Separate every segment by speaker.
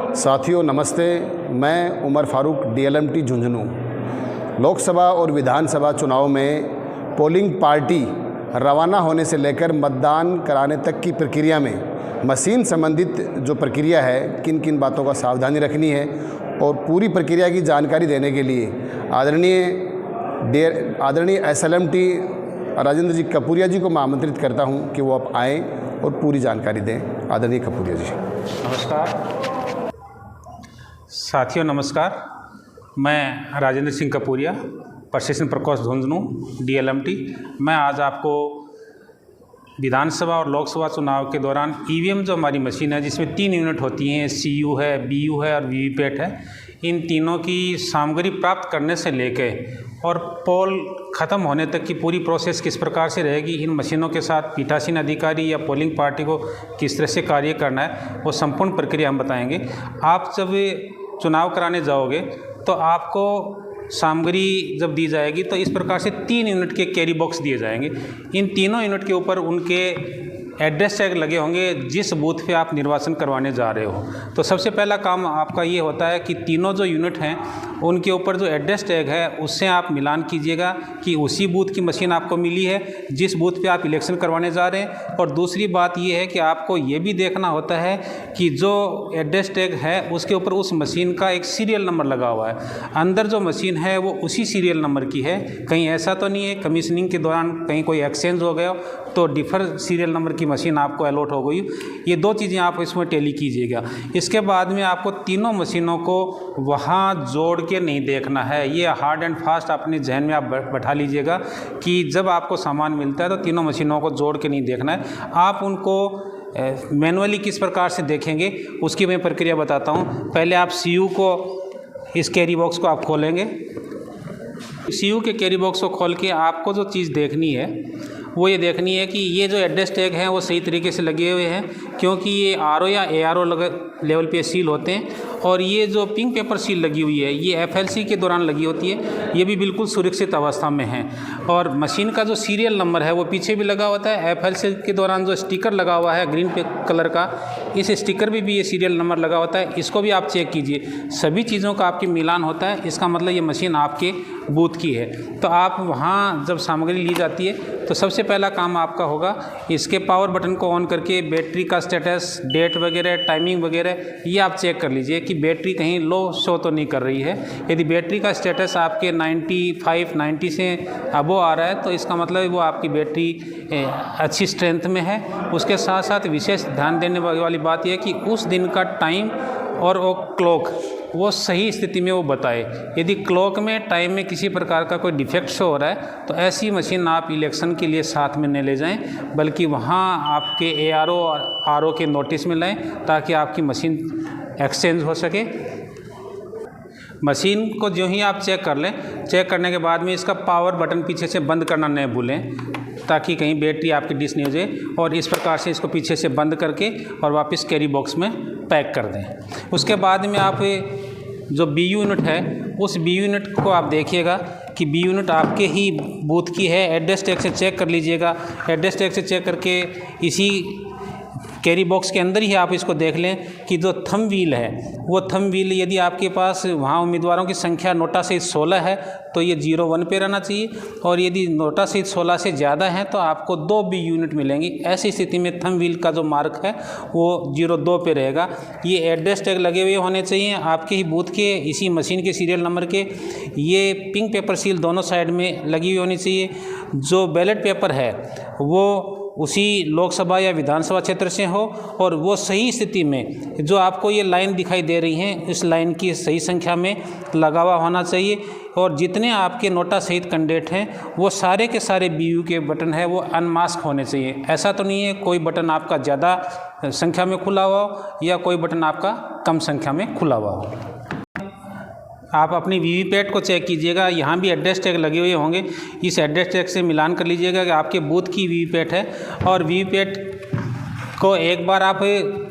Speaker 1: साथियों नमस्ते। मैं उमर फारूक DLMT झुंझुनू। लोकसभा और विधानसभा चुनाव में पोलिंग पार्टी रवाना होने से लेकर मतदान कराने तक की प्रक्रिया में मशीन संबंधित जो प्रक्रिया है, किन किन बातों का सावधानी रखनी है और पूरी प्रक्रिया की जानकारी देने के लिए आदरणीय SLMT राजेंद्र जी कपूरिया जी को मैं आमंत्रित करता हूं कि वो आप आएँ और पूरी जानकारी दें। आदरणीय कपूरिया जी।
Speaker 2: नमस्कार साथियों, नमस्कार। मैं राजेंद्र सिंह कपूरिया, प्रशासन प्रकोष्ठ झुंझुनू DLMT। मैं आज आपको विधानसभा और लोकसभा चुनाव के दौरान EVM जो हमारी मशीन है, जिसमें 3 यूनिट होती हैं, CU है, BU है और VVPAT है, इन तीनों की सामग्री प्राप्त करने से लेके और पोल ख़त्म होने तक की पूरी प्रोसेस किस प्रकार से रहेगी, इन मशीनों के साथ पीठासीन अधिकारी या पोलिंग पार्टी को किस तरह से कार्य करना है, वो संपूर्ण प्रक्रिया हम बताएंगे। आप जब चुनाव कराने जाओगे तो आपको सामग्री जब दी जाएगी तो इस प्रकार से 3 यूनिट के कैरी बॉक्स दिए जाएंगे। इन तीनों यूनिट के ऊपर उनके एड्रेस टैग लगे होंगे जिस बूथ पे आप निर्वाचन करवाने जा रहे हो। तो सबसे पहला काम आपका ये होता है कि तीनों जो यूनिट हैं उनके ऊपर जो एड्रेस टैग है उससे आप मिलान कीजिएगा कि उसी बूथ की मशीन आपको मिली है जिस बूथ पे आप इलेक्शन करवाने जा रहे हैं। और दूसरी बात ये है कि आपको ये भी देखना होता है कि जो एड्रेस टैग है उसके ऊपर उस मशीन का एक सीरियल नंबर लगा हुआ है। अंदर जो मशीन है वो उसी सीरियल नंबर की है, कहीं ऐसा तो नहीं है कमीशनिंग के दौरान कहीं कोई एक्सचेंज हो गया तो डिफर सीरियल नंबर की मशीन आपको अलॉट हो गई। ये 2 चीज़ें आप इसमें टैली कीजिएगा। इसके बाद में आपको तीनों मशीनों को वहाँ जोड़ के नहीं देखना है, ये हार्ड एंड फास्ट अपने जहन में आप बैठा लीजिएगा कि जब आपको सामान मिलता है तो तीनों मशीनों को जोड़ के नहीं देखना है। आप उनको मैनुअली किस प्रकार से देखेंगे उसकी मैं प्रक्रिया बताता हूँ। पहले आप CU को, इस कैरी बॉक्स को आप खोलेंगे। CU के कैरी बॉक्स को खोल के आपको जो चीज़ देखनी है वो ये देखनी है कि ये जो एड्रेस टैग हैं वो सही तरीके से लगे हुए हैं, क्योंकि ये RO या ARO लेवल पे सील होते हैं। और ये जो पिंक पेपर सील लगी हुई है ये FLC के दौरान लगी होती है, ये भी बिल्कुल सुरक्षित अवस्था में है। और मशीन का जो सीरियल नंबर है वो पीछे भी लगा होता है। FLC के दौरान जो स्टिकर लगा हुआ है ग्रीन कलर का, इस स्टिकर भी ये सीरियल नंबर लगा होता है, इसको भी आप चेक कीजिए। सभी चीज़ों का आपकी मिलान होता है, इसका मतलब ये मशीन आपके बूथ की है। तो आप वहाँ जब सामग्री ली जाती है तो सबसे पहला काम आपका होगा इसके पावर बटन को ऑन करके बैटरी का स्टेटस, डेट वगैरह, टाइमिंग वगैरह ये आप चेक कर लीजिए कि बैटरी कहीं लो शो तो नहीं कर रही है। यदि बैटरी का स्टेटस आपके 95, 90 से अबो आ रहा है तो इसका मतलब वो आपकी बैटरी अच्छी स्ट्रेंथ में है। उसके साथ साथ विशेष ध्यान देने वाली बात यह है कि उस दिन का टाइम और वो क्लॉक वो सही स्थिति में वो बताए। यदि क्लॉक में, टाइम में किसी प्रकार का कोई डिफेक्ट शो हो रहा है तो ऐसी मशीन आप इलेक्शन के लिए साथ में न ले जाएं, बल्कि वहाँ आपके ARO और RO के नोटिस में लाएं ताकि आपकी मशीन एक्सचेंज हो सके। मशीन को जो ही आप चेक कर लें, चेक करने के बाद में इसका पावर बटन पीछे से बंद करना नहीं भूलें ताकि कहीं बैटरी आपकी डिस नहीं हो जाए। और इस प्रकार से इसको पीछे से बंद करके और वापस कैरी बॉक्स में पैक कर दें। उसके बाद में आप जो BU यूनिट है उस BU यूनिट को आप देखिएगा कि BU यूनिट आपके ही बूथ की है। एड्रेस टैग से चेक कर लीजिएगा। एड्रेस टैग से चेक करके इसी कैरी बॉक्स के अंदर ही आप इसको देख लें कि जो थंब व्हील है वो थंब व्हील यदि आपके पास वहाँ उम्मीदवारों की संख्या नोटा सहित 16 है तो ये 01 पे रहना चाहिए, और यदि नोटा सहित 16 से ज़्यादा है तो आपको 2 BU यूनिट मिलेंगी। ऐसी स्थिति में थंब व्हील का जो मार्क है वो 02 पे रहेगा। ये एड्रेस टैग लगे हुए होने चाहिए आपके ही बूथ के, इसी मशीन के सीरियल नंबर के। ये पिंक पेपर सील दोनों साइड में लगी हुई होनी चाहिए। जो बैलेट पेपर है वो उसी लोकसभा या विधानसभा क्षेत्र से हो और वो सही स्थिति में जो आपको ये लाइन दिखाई दे रही हैं इस लाइन की सही संख्या में लगा हुआ होना चाहिए। और जितने आपके नोटा सहित कैंडिडेट हैं वो सारे के सारे BU के बटन है वो अनमास्क होने चाहिए। ऐसा तो नहीं है कोई बटन आपका ज़्यादा संख्या में खुला हुआ हो या कोई बटन आपका कम संख्या में खुला हुआ हो। आप अपनी VVPAT को चेक कीजिएगा, यहाँ भी एड्रेस टैग लगे हुए होंगे। इस एड्रेस टैग से मिलान कर लीजिएगा कि आपके बूथ की VVPAT है। और VVPAT को एक बार आप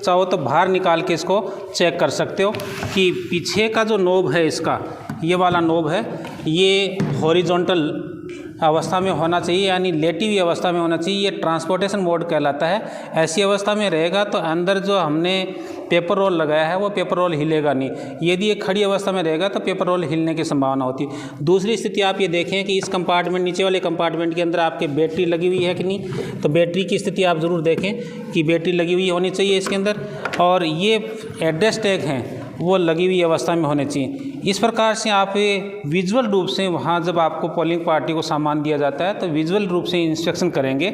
Speaker 2: चाहो तो बाहर निकाल के इसको चेक कर सकते हो कि पीछे का जो नोब है इसका, ये वाला नोब है, ये हॉरिजॉन्टल अवस्था में होना चाहिए, यानी लेटी हुई अवस्था में होना चाहिए। ये ट्रांसपोर्टेशन मोड कहलाता है। ऐसी अवस्था में रहेगा तो अंदर जो हमने पेपर रोल लगाया है वो पेपर रोल हिलेगा नहीं। यदि ये खड़ी अवस्था में रहेगा तो पेपर रोल हिलने की संभावना होती है। दूसरी स्थिति आप ये देखें कि इस कंपार्टमेंट, नीचे वाले कंपार्टमेंट के अंदर आपके बैटरी लगी हुई है कि नहीं, तो बैटरी की स्थिति आप ज़रूर देखें कि बैटरी लगी हुई होनी चाहिए इसके अंदर, और ये एड्रेस टैग हैं वो लगी हुई अवस्था में होने चाहिए। इस प्रकार से आप विजुअल रूप से वहाँ जब आपको पोलिंग पार्टी को सामान दिया जाता है तो विजुअल रूप से इंस्पेक्शन करेंगे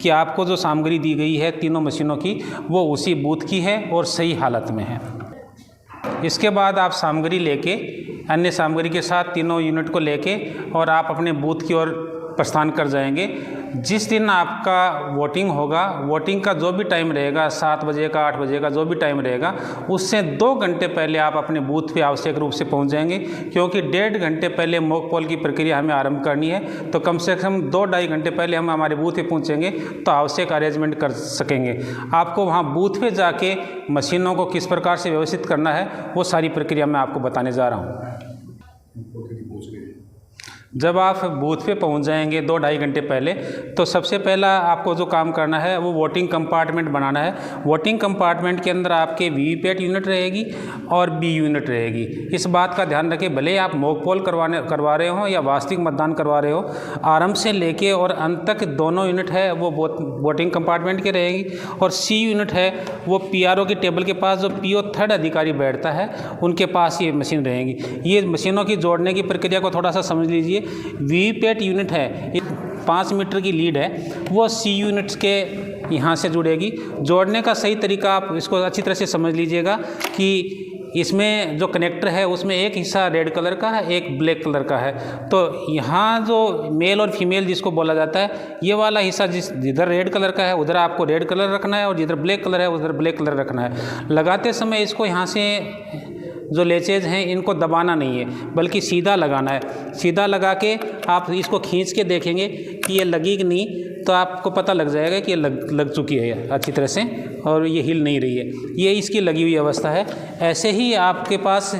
Speaker 2: कि आपको जो सामग्री दी गई है तीनों मशीनों की वो उसी बूथ की है और सही हालत में है। इसके बाद आप सामग्री लेके, अन्य सामग्री के साथ तीनों यूनिट को लेके और आप अपने बूथ की ओर प्रस्थान कर जाएंगे। जिस दिन आपका वोटिंग होगा, वोटिंग का जो भी टाइम रहेगा, 7 बजे का, 8 बजे का जो भी टाइम रहेगा, उससे 2 घंटे पहले आप अपने बूथ पे आवश्यक रूप से पहुंच जाएंगे, क्योंकि 1.5 घंटे पहले मॉक पोल की प्रक्रिया हमें आरंभ करनी है। तो कम से कम 2-2.5 घंटे पहले हम हमारे बूथ पे पहुंचेंगे तो आवश्यक अरेंजमेंट कर सकेंगे। आपको वहाँ बूथ पे जाके मशीनों को किस प्रकार से व्यवस्थित करना है वो सारी प्रक्रिया मैं आपको बताने जा रहा हूँ। जब आप बूथ पे पहुंच जाएंगे 2-2.5 घंटे पहले, तो सबसे पहला आपको जो काम करना है वो वोटिंग कंपार्टमेंट बनाना है। वोटिंग कंपार्टमेंट के अंदर आपके वीवीपैट यूनिट रहेगी और बी यूनिट रहेगी। इस बात का ध्यान रखें, भले आप मॉक पोल करवा रहे हो या वास्तविक मतदान करवा रहे हो, आरंभ से लेके और अंत तक दोनों यूनिट है वो वोटिंग कंपार्टमेंट के रहेगी। और सी यूनिट है वो पीआरओ की टेबल के पास जो पीओ 3rd अधिकारी बैठता है उनके पास ये मशीन रहेगी। ये मशीनों की जोड़ने की प्रक्रिया को थोड़ा सा समझ लीजिए। वीवीपैट यूनिट है, 5 मीटर की लीड है, वो सी यूनिट्स के यहाँ से जुड़ेगी। जोड़ने का सही तरीका आप इसको अच्छी तरह से समझ लीजिएगा कि इसमें जो कनेक्टर है उसमें एक हिस्सा रेड कलर का है, एक ब्लैक कलर का है। तो यहाँ जो मेल और फीमेल जिसको बोला जाता है, ये वाला हिस्सा जिधर रेड कलर का है उधर आपको रेड कलर रखना है और जिधर ब्लैक कलर है उधर ब्लैक कलर रखना है। लगाते समय इसको यहाँ से जो लेचेज हैं इनको दबाना नहीं है, बल्कि सीधा लगाना है। सीधा लगा के आप इसको खींच के देखेंगे कि ये लगी कि नहीं, तो आपको पता लग जाएगा कि ये लग चुकी है अच्छी तरह से और ये हिल नहीं रही है। ये इसकी लगी हुई अवस्था है। ऐसे ही आपके पास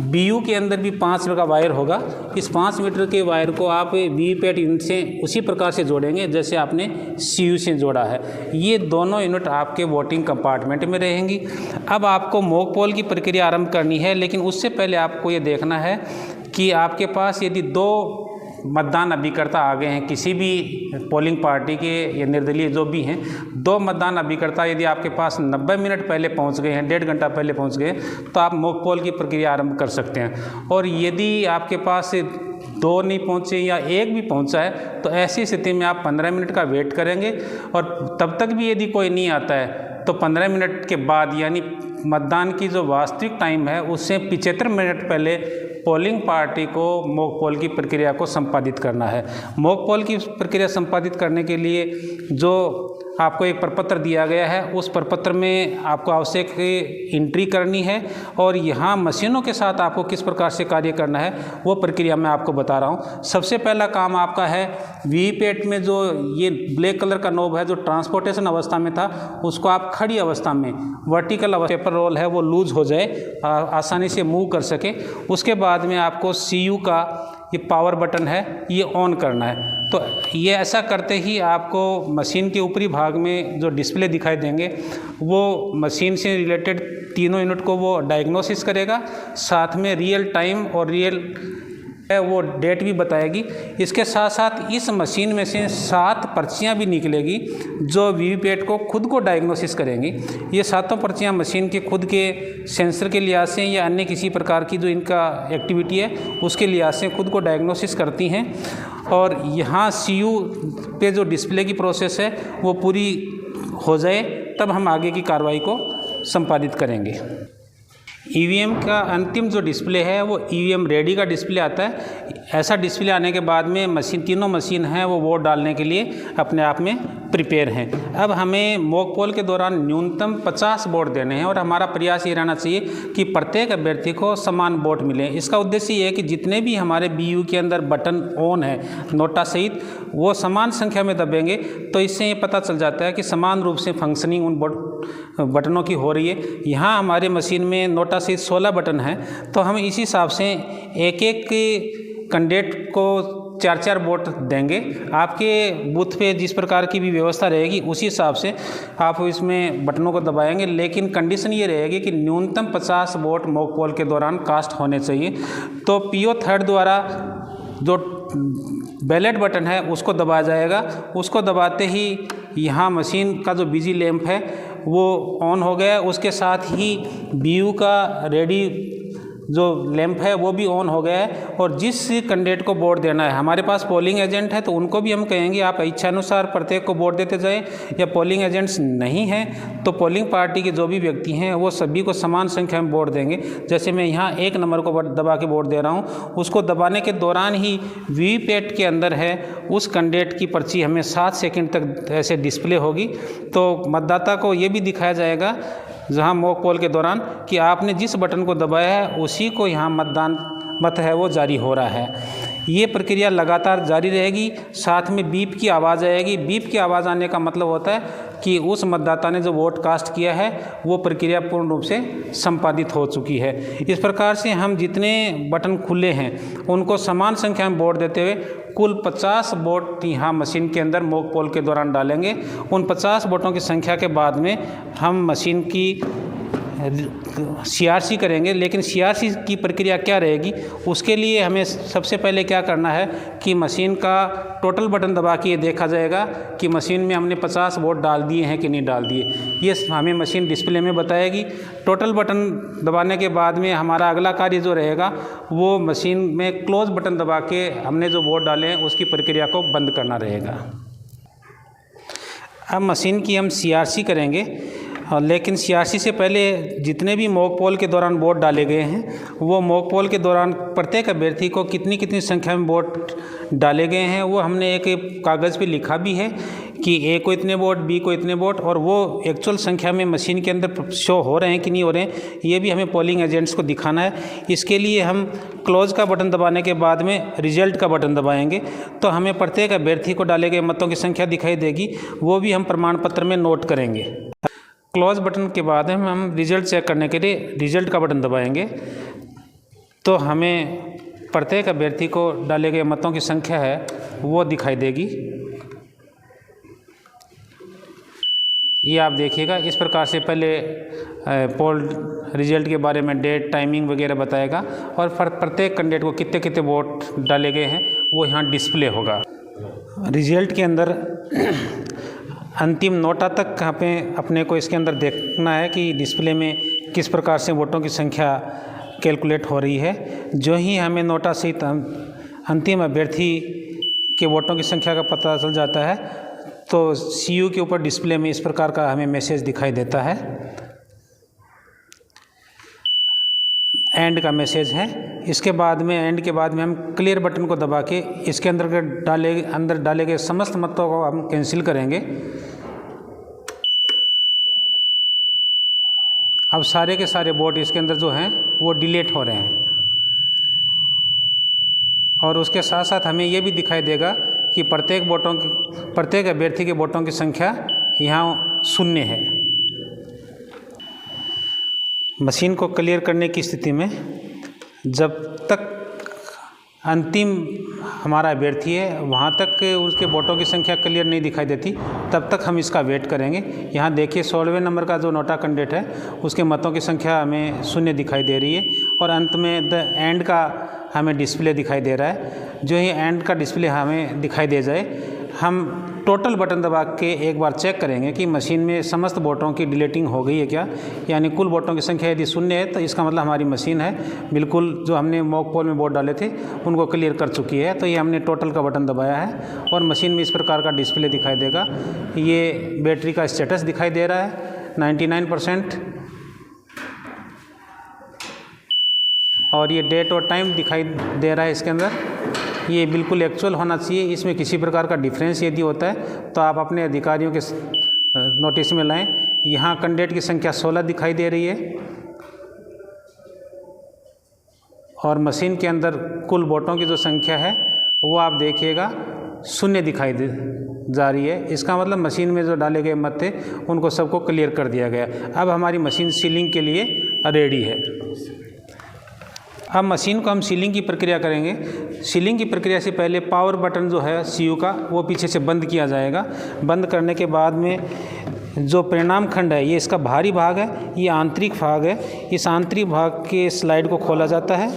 Speaker 2: बीयू के अंदर भी 5 मीटर का वायर होगा। इस 5 मीटर के वायर को आप वीवीपैट यूनिट से उसी प्रकार से जोड़ेंगे जैसे आपने सीयू से जोड़ा है। ये दोनों यूनिट आपके वोटिंग कंपार्टमेंट में रहेंगी। अब आपको मॉक पोल की प्रक्रिया आरंभ करनी है, लेकिन उससे पहले आपको ये देखना है कि आपके पास यदि 2 मतदान अभिकर्ता आ गए हैं, किसी भी पोलिंग पार्टी के या निर्दलीय जो भी हैं, 2 मतदान अभिकर्ता यदि आपके पास 90 मिनट पहले पहुंच गए हैं, 1.5 घंटा पहले पहुंच गए, तो आप मॉक पोल की प्रक्रिया आरंभ कर सकते हैं। और यदि आपके पास 2 नहीं पहुंचे या 1 भी पहुंचा है तो ऐसी स्थिति में आप 15 मिनट का वेट करेंगे। और तब तक भी यदि कोई नहीं आता है तो 15 मिनट के बाद, यानी मतदान की जो वास्तविक टाइम है उससे 75 मिनट पहले पोलिंग पार्टी को मॉक पोल की प्रक्रिया को संपादित करना है। मॉक पोल की प्रक्रिया संपादित करने के लिए जो आपको एक प्रपत्र दिया गया है, उस प्रपत्र में आपको आवश्यक एंट्री करनी है और यहाँ मशीनों के साथ आपको किस प्रकार से कार्य करना है वो प्रक्रिया मैं आपको बता रहा हूँ। सबसे पहला काम आपका है, वीवीपैट में जो ये ब्लैक कलर का नोब है जो ट्रांसपोर्टेशन अवस्था में था, उसको आप खड़ी अवस्था में, वर्टिकल पेपर रोल है वो लूज हो जाए, आसानी से मूव कर सके। उसके बाद में आपको सीयू का ये पावर बटन है ये ऑन करना है। तो ये ऐसा करते ही आपको मशीन के ऊपरी भाग में जो डिस्प्ले दिखाई देंगे वो मशीन से रिलेटेड तीनों यूनिट को वो डायग्नोसिस करेगा, साथ में रियल टाइम और रियल वो डेट भी बताएगी। इसके साथ साथ इस मशीन में से 7 पर्चियाँ भी निकलेगी जो वीवीपैट को खुद को डायग्नोसिस करेंगी। ये 7 पर्चियाँ मशीन के खुद के सेंसर के लिहाज से या अन्य किसी प्रकार की जो इनका एक्टिविटी है उसके लिहाज से खुद को डायग्नोसिस करती हैं। और यहाँ सीयू पे जो डिस्प्ले की प्रोसेस है वो पूरी हो जाए तब हम आगे की कार्रवाई को संपादित करेंगे। ईवीएम का अंतिम जो डिस्प्ले है वो ईवीएम रेडी का डिस्प्ले आता है। ऐसा डिस्प्ले आने के बाद में तीनों मशीन हैं वो वोट डालने के लिए अपने आप में प्रिपेयर हैं। अब हमें मॉक पोल के दौरान न्यूनतम 50 वोट देने हैं और हमारा प्रयास ये रहना चाहिए कि प्रत्येक अभ्यर्थी को समान वोट मिले। इसका उद्देश्य ये है कि जितने भी हमारे बीयू के अंदर बटन ऑन है नोटा सहित, वो समान संख्या में दबेंगे तो इससे ये पता चल जाता है कि समान रूप से फंक्शनिंग उन बटनों की हो रही है। यहाँ हमारे मशीन में नोटा सहित 16 बटन हैं, तो हम इसी हिसाब से एक एक कैंडिडेट को 4-4 वोट देंगे। आपके बूथ पे जिस प्रकार की भी व्यवस्था रहेगी उसी हिसाब से आप इसमें बटनों को दबाएंगे, लेकिन कंडीशन ये रहेगी कि न्यूनतम 50 वोट मॉक पोल के दौरान कास्ट होने चाहिए। तो पीओ थर्ड द्वारा जो बैलेट बटन है उसको दबाया जाएगा। उसको दबाते ही यहाँ मशीन का जो बिजी लैंप है वो ऑन हो गया। उसके साथ ही बीयू का रेडी जो लैंप है वो भी ऑन हो गया है। और जिस कैंडिडेट को वोट देना है, हमारे पास पोलिंग एजेंट है तो उनको भी हम कहेंगे आप इच्छानुसार प्रत्येक को वोट देते जाएं, या पोलिंग एजेंट्स नहीं हैं तो पोलिंग पार्टी के जो भी व्यक्ति हैं वो सभी को समान संख्या में वोट देंगे। जैसे मैं यहाँ 1 नंबर को दबा के वोट दे रहा हूँ, उसको दबाने के दौरान ही वीवीपैट के अंदर है उस कैंडिडेट की पर्ची हमें 7 सेकंड तक ऐसे डिस्प्ले होगी। तो मतदाता को ये भी दिखाया जाएगा जहां मॉक पोल के दौरान कि आपने जिस बटन को दबाया है उसी को यहाँ मतदान मत है वो जारी हो रहा है। ये प्रक्रिया लगातार जारी रहेगी। साथ में बीप की आवाज़ आएगी। बीप की आवाज़ आने का मतलब होता है कि उस मतदाता ने जो वोट कास्ट किया है वो प्रक्रिया पूर्ण रूप से संपादित हो चुकी है। इस प्रकार से हम जितने बटन खुले हैं उनको समान संख्या में वोट देते हुए कुल 50 वोट यहाँ मशीन के अंदर मॉक पोल के दौरान डालेंगे। उन 50 वोटों की संख्या के बाद में हम मशीन की सीआरसी करेंगे। लेकिन सीआरसी की प्रक्रिया क्या रहेगी, उसके लिए हमें सबसे पहले क्या करना है कि मशीन का टोटल बटन दबा के ये देखा जाएगा कि मशीन में हमने 50 वोट डाल दिए हैं कि नहीं डाल दिए। ये हमें मशीन डिस्प्ले में बताएगी। टोटल बटन दबाने के बाद में हमारा अगला कार्य जो रहेगा वो मशीन में क्लोज बटन दबा के हमने जो वोट डाले हैं उसकी प्रक्रिया को बंद करना रहेगा। अब मशीन की हम सीआरसी करेंगे, लेकिन सीआरसी से पहले जितने भी मॉक पोल के दौरान वोट डाले गए हैं वो मॉक पोल के दौरान प्रत्येक अभ्यर्थी को कितनी कितनी संख्या में वोट डाले गए हैं वो हमने एक कागज़ पे लिखा भी है कि ए को इतने वोट, बी को इतने वोट, और वो एक्चुअल संख्या में मशीन के अंदर शो हो रहे हैं कि नहीं हो रहे हैं ये भी हमें पोलिंग एजेंट्स को दिखाना है। इसके लिए हम क्लोज का बटन दबाने के बाद में रिजल्ट का बटन दबाएंगे तो हमें प्रत्येक अभ्यर्थी को डाले गए मतों की संख्या दिखाई देगी। वो भी हम प्रमाण पत्र में नोट करेंगे। क्लोज बटन के बाद हम रिजल्ट चेक करने के लिए रिजल्ट का बटन दबाएंगे तो हमें प्रत्येक अभ्यर्थी को डाले गए मतों की संख्या है वो दिखाई देगी। ये आप देखिएगा। इस प्रकार से पहले पोल रिजल्ट के बारे में डेट, टाइमिंग वगैरह बताएगा और प्रत्येक कैंडिडेट को कितने कितने वोट डाले गए हैं वो यहाँ डिस्प्ले होगा। रिजल्ट के अंदर अंतिम नोटा तक अपने को इसके अंदर देखना है कि डिस्प्ले में किस प्रकार से वोटों की संख्या कैलकुलेट हो रही है। जो ही हमें नोटा सहित अंतिम अभ्यर्थी के वोटों की संख्या का पता चल जाता है तो सीयू के ऊपर डिस्प्ले में इस प्रकार का हमें मैसेज दिखाई देता है। एंड का मैसेज है। इसके बाद में एंड के बाद में हम क्लियर बटन को दबा के इसके अंदर डाले गए समस्त मतों को हम कैंसिल करेंगे। अब सारे के सारे वोट इसके अंदर जो हैं वो डिलीट हो रहे हैं और उसके साथ साथ हमें ये भी दिखाई देगा कि प्रत्येक अभ्यर्थी के वोटों की संख्या यहाँ 0 है। मशीन को क्लियर करने की स्थिति में जब तक अंतिम हमारा अभ्यर्थी है वहाँ तक उसके वोटों की संख्या क्लियर नहीं दिखाई देती, तब तक हम इसका वेट करेंगे। यहाँ देखिए 16वें नंबर का जो नोटा कैंडिडेट है उसके मतों की संख्या हमें 0 दिखाई दे रही है और अंत में द एंड का हमें डिस्प्ले दिखाई दे रहा है। जो ही एंड का डिस्प्ले हमें दिखाई दे जाए हम टोटल बटन दबा के एक बार चेक करेंगे कि मशीन में समस्त वोटों की डिलीटिंग हो गई है क्या, यानी कुल वोटों की संख्या यदि 0 है तो इसका मतलब हमारी मशीन है बिल्कुल जो हमने मॉक पोल में वोट डाले थे उनको क्लियर कर चुकी है। तो ये हमने टोटल का बटन दबाया है और मशीन में इस प्रकार का डिस्प्ले दिखाई देगा। ये बैटरी का स्टेटस दिखाई दे रहा है 99% और ये डेट और टाइम दिखाई दे रहा है इसके अंदर। ये बिल्कुल एक्चुअल होना चाहिए, इसमें किसी प्रकार का डिफरेंस यदि होता है तो आप अपने अधिकारियों के नोटिस में लाएं। यहाँ कैंडिडेट की संख्या 16 दिखाई दे रही है और मशीन के अंदर कुल वोटों की जो संख्या है वो आप देखिएगा 0 दिखाई जा रही है। इसका मतलब मशीन में जो डाले गए मत थे उनको सबको क्लियर कर दिया गया। अब हमारी मशीन सीलिंग के लिए रेडी है। अब मशीन को हम सीलिंग की प्रक्रिया करेंगे। सीलिंग की प्रक्रिया से पहले पावर बटन जो है सीयू का वो पीछे से बंद किया जाएगा। बंद करने के बाद में जो परिणाम खंड है ये इसका बाहरी भाग है, ये आंतरिक भाग है। इस आंतरिक भाग के स्लाइड को खोला जाता है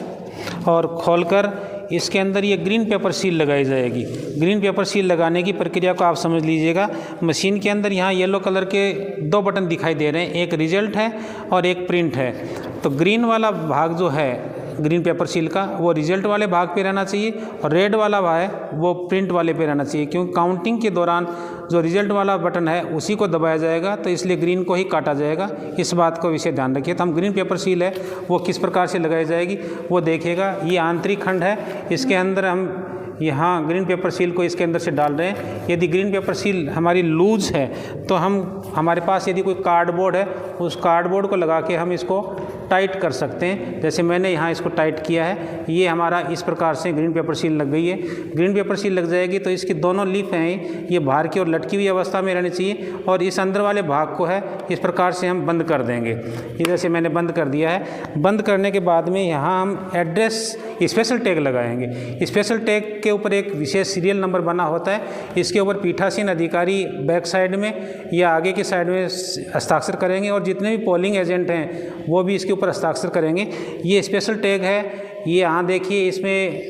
Speaker 2: और खोलकर इसके अंदर ये ग्रीन पेपर सील लगाई जाएगी। ग्रीन पेपर सील लगाने की प्रक्रिया को आप समझ लीजिएगा। मशीन के अंदर यहाँ येलो कलर के 2 बटन दिखाई दे रहे हैं, एक रिजल्ट है और एक प्रिंट है। तो ग्रीन वाला भाग जो है ग्रीन पेपर सील का वो रिजल्ट वाले भाग पे रहना चाहिए और रेड वाला भाग है वो प्रिंट वाले पे रहना चाहिए, क्योंकि काउंटिंग के दौरान जो रिजल्ट वाला बटन है उसी को दबाया जाएगा, तो इसलिए ग्रीन को ही काटा जाएगा। इस बात को विशेष ध्यान रखिए। तो हम ग्रीन पेपर सील है वो किस प्रकार से लगाई जाएगी वो देखिएगा। ये आंतरिक खंड है, इसके अंदर हम यहाँ ग्रीन पेपर सील को इसके अंदर से डाल रहे हैं। यदि ग्रीन पेपर सील हमारी लूज है तो हमारे पास यदि कोई कार्डबोर्ड है उस कार्डबोर्ड को लगा के हम इसको टाइट कर सकते हैं। जैसे मैंने यहाँ इसको टाइट किया है, ये हमारा इस प्रकार से ग्रीन पेपर सील लग गई है। ग्रीन पेपर सील लग जाएगी तो इसकी दोनों लीफ हैं ये बाहर की ओर लटकी हुई अवस्था में रहनी चाहिए और इस अंदर वाले भाग को है इस प्रकार से हम बंद कर देंगे। ये जैसे मैंने बंद कर दिया है। बंद करने के बाद में यहाँ हम एड्रेस स्पेशल टैग लगाएंगे। स्पेशल टैग के ऊपर एक विशेष सीरियल नंबर बना होता है, इसके ऊपर पीठासीन अधिकारी बैक साइड में या आगे की साइड में हस्ताक्षर करेंगे और जितने भी पोलिंग एजेंट हैं वो भी इसके ऊपर हस्ताक्षर करेंगे। ये स्पेशल टैग है, ये यहाँ देखिए इसमें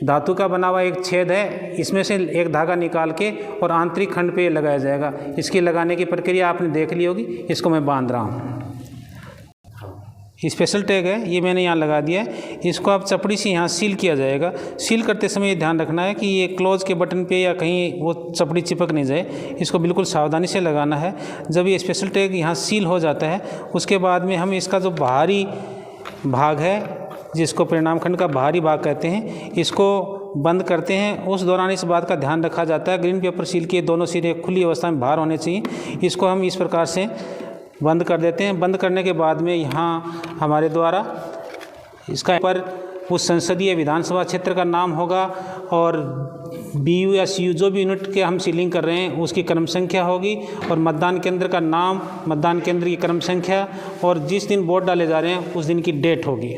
Speaker 2: धातु का बना हुआ एक छेद है, इसमें से एक धागा निकाल के और आंतरिक खंड पे लगाया जाएगा। इसकी लगाने की प्रक्रिया आपने देख ली होगी। इसको मैं बांध रहा हूँ। स्पेशल टैग है ये मैंने यहाँ लगा दिया है। इसको आप चपड़ी से यहाँ सील किया जाएगा। सील करते समय ये ध्यान रखना है कि ये क्लोज के बटन पे या कहीं वो चपड़ी चिपक नहीं जाए, इसको बिल्कुल सावधानी से लगाना है। जब ये स्पेशल टैग यहाँ सील हो जाता है उसके बाद में हम इसका जो बाहरी भाग है जिसको परिणाम खंड का बाहरी भाग कहते हैं इसको बंद करते हैं। उस दौरान इस बात का ध्यान रखा जाता है ग्रीन पेपर सील के दोनों सिरे खुली अवस्था में बाहर होने चाहिए। इसको हम इस प्रकार से बंद कर देते हैं। बंद करने के बाद में यहाँ हमारे द्वारा इसका पर उस संसदीय विधानसभा क्षेत्र का नाम होगा और बीयू या सीयू जो भी यूनिट के हम सीलिंग कर रहे हैं उसकी क्रम संख्या होगी और मतदान केंद्र का नाम, मतदान केंद्र की क्रम संख्या और जिस दिन वोट डाले जा रहे हैं उस दिन की डेट होगी।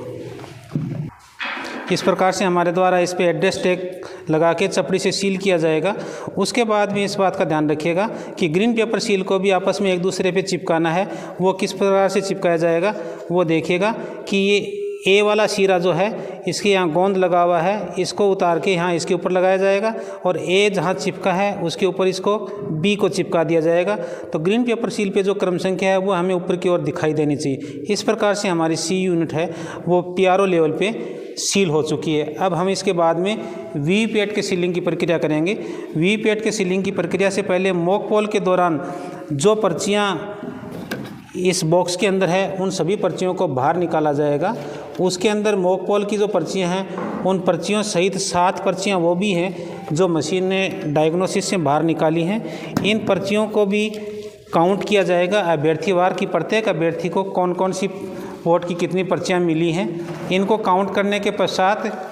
Speaker 2: इस प्रकार से हमारे द्वारा इस पे एड्रेस टैग लगा के चपड़ी से सील किया जाएगा। उसके बाद भी इस बात का ध्यान रखिएगा कि ग्रीन पेपर सील को भी आपस में एक दूसरे पे चिपकाना है। वो किस प्रकार से चिपकाया जाएगा वो देखिएगा कि ये ए वाला सिरा जो है इसके यहाँ गोंद लगा हुआ है, इसको उतार के यहाँ इसके ऊपर लगाया जाएगा और ए जहाँ चिपका है उसके ऊपर इसको बी को चिपका दिया जाएगा। तो ग्रीन पेपर सील पे जो क्रम संख्या है वो हमें ऊपर की ओर दिखाई देनी चाहिए। इस प्रकार से हमारी सी यूनिट है वो PRO लेवल पे सील हो चुकी है। अब हम इसके बाद में वीवीपैट के सीलिंग की प्रक्रिया करेंगे। वीवीपैट के सीलिंग की प्रक्रिया से पहले मॉक पोल के दौरान जो पर्चियाँ इस बॉक्स के अंदर है उन सभी पर्चियों को बाहर निकाला जाएगा। उसके अंदर मॉक पोल की जो पर्चियां हैं उन पर्चियों सहित 7 पर्चियां वो भी हैं जो मशीन ने डायग्नोसिस से बाहर निकाली हैं। इन पर्चियों को भी काउंट किया जाएगा अभ्यर्थीवार की प्रत्येक अभ्यर्थी को कौन कौन सी वोट की कितनी पर्चियां मिली हैं। इनको काउंट करने के पश्चात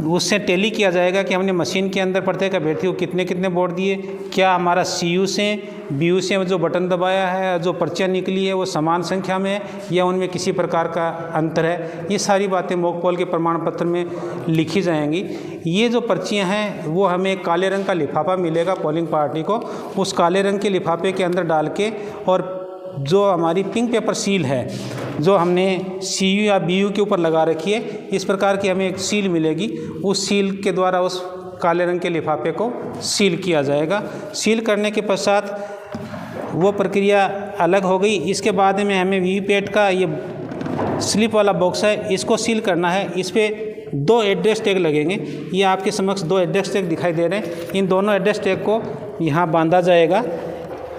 Speaker 2: उससे टैली किया जाएगा कि हमने मशीन के अंदर प्रत्येक अभ्यर्थी को कितने कितने वोट दिए, क्या हमारा सीयू से बीयू से जो बटन दबाया है जो पर्चियाँ निकली है वो समान संख्या में है या उनमें किसी प्रकार का अंतर है। ये सारी बातें मॉक पोल के प्रमाण पत्र में लिखी जाएंगी। ये जो पर्चियाँ हैं वो हमें काले रंग का लिफाफा मिलेगा पोलिंग पार्टी को, उस काले रंग के लिफाफे के अंदर डाल के और जो हमारी पिंक पेपर सील है जो हमने सीयू या बीयू के ऊपर लगा रखी है, इस प्रकार की हमें एक सील मिलेगी। उस सील के द्वारा उस काले रंग के लिफाफे को सील किया जाएगा। सील करने के पश्चात वो प्रक्रिया अलग हो गई। इसके बाद में हमें वीवीपैट का ये स्लिप वाला बॉक्स है इसको सील करना है। इस पर 2 एड्रेस टैग लगेंगे। ये आपके समक्ष 2 एड्रेस टैग दिखाई दे रहे हैं। इन दोनों एड्रेस टैग को यहाँ बांधा जाएगा।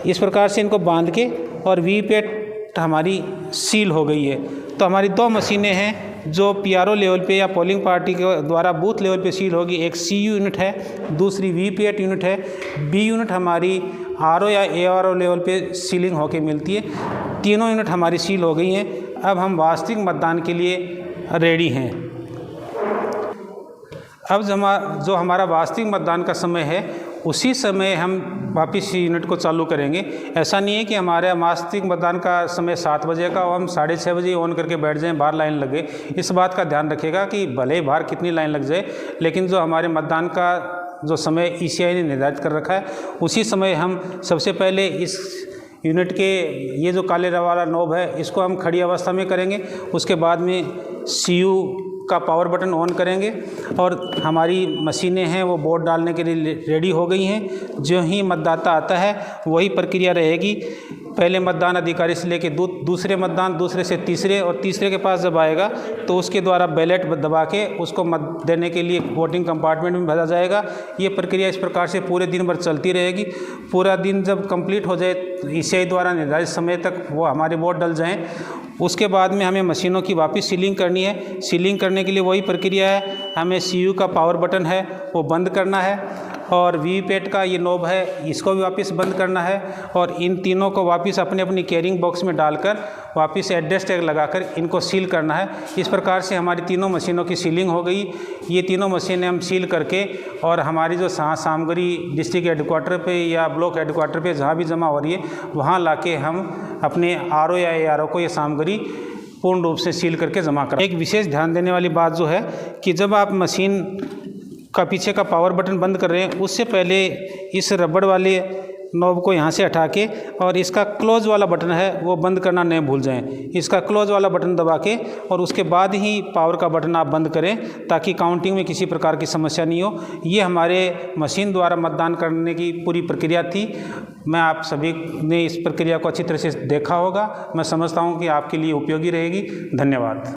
Speaker 2: इस प्रकार से इनको बांध के और वीवीपैट हमारी सील हो गई है। तो हमारी 2 मशीनें हैं जो PRO लेवल पे या पोलिंग पार्टी के द्वारा बूथ लेवल पे सील होगी। एक CU यूनिट है, दूसरी वीवीपैट यूनिट है। B यूनिट हमारी RO या ARO लेवल पे सीलिंग होके मिलती है। तीनों यूनिट हमारी सील हो गई हैं। अब हम वास्तविक मतदान के लिए रेडी हैं। अब जो हमारा वास्तविक मतदान का समय है उसी समय हम वापस यूनिट को चालू करेंगे। ऐसा नहीं है कि हमारे वास्तविक मतदान का समय 7 बजे का और हम 6:30 बजे ऑन करके बैठ जाएं, बाहर लाइन लगे। इस बात का ध्यान रखिएगा कि भले ही बाहर कितनी लाइन लग जाए, लेकिन जो हमारे मतदान का जो समय ईसीआई ने निर्धारित कर रखा है, उसी समय हम सबसे पहले इस यूनिट के ये जो काले वाला नॉब है इसको हम खड़ी अवस्था में करेंगे। उसके बाद में सीयू का पावर बटन ऑन करेंगे और हमारी मशीनें हैं वो वोट डालने के लिए रेडी हो गई हैं। जो ही मतदाता आता है वही प्रक्रिया रहेगी। पहले मतदान अधिकारी से लेकर दूसरे मतदान, दूसरे से तीसरे और तीसरे के पास जब आएगा तो उसके द्वारा बैलेट दबा के उसको मत देने के लिए वोटिंग कंपार्टमेंट में भेजा जाएगा। ये प्रक्रिया इस प्रकार से पूरे दिन भर चलती रहेगी। पूरा दिन जब कंप्लीट हो जाए, ईसीआई द्वारा निर्धारित समय तक वो हमारे वोट डल जाएं, उसके बाद में हमें मशीनों की वापस सीलिंग करनी है। सीलिंग करने के लिए वही प्रक्रिया है, हमें सीयू का पावर बटन है वो बंद करना है और वीवीपैट का ये नॉब है इसको भी वापस बंद करना है और इन तीनों को वापस अपने अपनी कैरिंग बॉक्स में डालकर वापस एड्रेस टैग लगाकर इनको सील करना है। इस प्रकार से हमारी तीनों मशीनों की सीलिंग हो गई। ये तीनों मशीनें हम सील करके और हमारी जो सामग्री डिस्ट्रिक्ट हेडक्वार्टर पे या ब्लॉक हेडक्वार्टर पे जहाँ भी जमा हो रही है वहाँ लाके हम अपने आरओ या एआरओ को ये सामग्री पूर्ण रूप से सील करके जमा करें। एक विशेष ध्यान देने वाली बात जो है कि जब आप मशीन का पीछे का पावर बटन बंद कर रहे हैं उससे पहले इस रबड़ वाले नॉब को यहाँ से हटा के और इसका क्लोज वाला बटन है वो बंद करना नहीं भूल जाएं। इसका क्लोज वाला बटन दबा के और उसके बाद ही पावर का बटन आप बंद करें ताकि काउंटिंग में किसी प्रकार की समस्या नहीं हो। ये हमारे मशीन द्वारा मतदान करने की पूरी प्रक्रिया थी। मैं आप सभी ने इस प्रक्रिया को अच्छी तरह से देखा होगा। मैं समझता हूँ कि आपके लिए उपयोगी रहेगी। धन्यवाद।